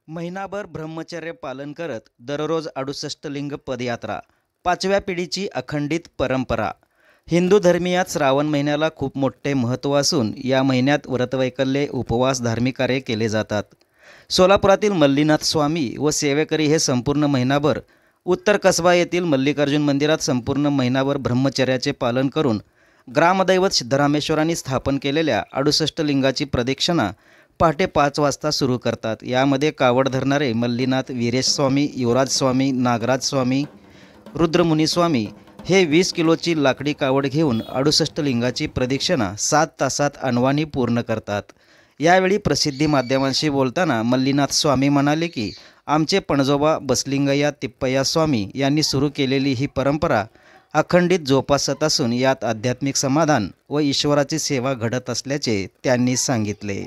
महिनाभर ब्रह्मचर्य पालन करत दररोज 68 लिंग पदयात्रा, 5व्या पिढीची अखंडित परंपरा। हिंदू धर्मियात श्रावण महिन्याला खूप मोठे महत्त्व असून या महिन्यात व्रतवैकल्ये, उपवास, धार्मिक कार्य केले जातात। सोलापुरातील मल्लीनाथ स्वामी व सेवेकरी हे संपूर्ण महिनाभर उत्तर कसबा येथील मल्लिकार्जुन मंदिरात संपूर्ण महिनाभर ब्रह्मचर्याचे पालन करून ग्रामदैवत सिद्धरामेश्वरांनी स्थापन केलेल्या 68 लिंगाची प्रदक्षिणा पहाटे 5 वाजता सुरू करतात। यामध्ये कावड धरणारे मल्लीनाथ, वीरेश स्वामी, युवराज स्वामी, नागराज स्वामी, रुद्रमुनी स्वामी हे 20 किलोची लाकडी कावड घेऊन 68 लिंगाची प्रदक्षिणा 7 तासात अनवाणी पूर्ण करतात। यावेळी प्रसिद्धी माध्यमांशी बोलताना मल्लीनाथ स्वामी म्हणाले की आमचे पणजोबा बसलिंगय्या तिप्पय्या स्वामी यांनी सुरू केलेली ही परंपरा अखंडित जोपासत असून यात आध्यात्मिक समाधान व ईश्वराची सेवा घडत असल्याचे त्यांनी सांगितले।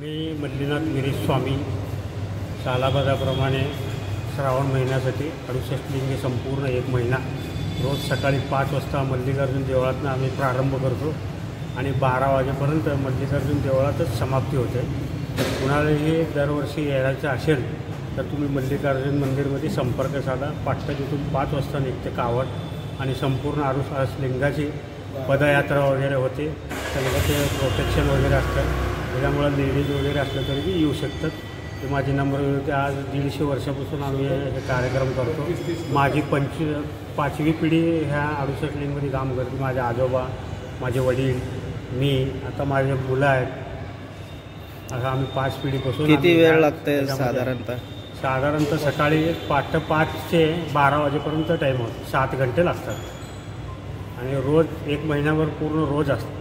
मी मल्लीनाथ वीरेश स्वामी सालाबादाप्रमाणे श्रावण महिन्यासाठी 68 लिंगे संपूर्ण एक महिना रोज सकाळी 5 वाजता मल्लिकार्जुन देवळातून आम्ही प्रारंभ करतो आणि 12 वाजेपर्यंत मल्लिकार्जुन देवळातच समाप्ती होते। कुणालाही दरवर्षी यायचं असेल तर तुम्ही मल्लिकार्जुन मंदिरमध्ये संपर्क साधा। पहाटे तिथून 5 वाजता निघते कावड आणि संपूर्ण 68 लिंगाची पदयात्रा वगैरे होते। त्यामध्ये प्रोटेक्शन वगैरे असतं, त्याच्यामुळे लेडीज वगैरे असलं तरी ती येऊ शकतात। ते माझी नंबर होते। आज 150 वर्षापासून आम्ही हे कार्यक्रम करतो। माझी 5वी पिढी ह्या 68 लिंगमध्ये काम करते। माझे आजोबा, माझे वडील, मी, आता माझे मुलं आहेत। असं आम्ही 5 पिढीपासून। किती वेळ लागते साधारणतः सकाळी पहाटे 5 ते 12 वाजेपर्यंत टाईम होतो। 7 घंटे लागतात आणि रोज एक महिन्याभर पूर्ण रोज असतं।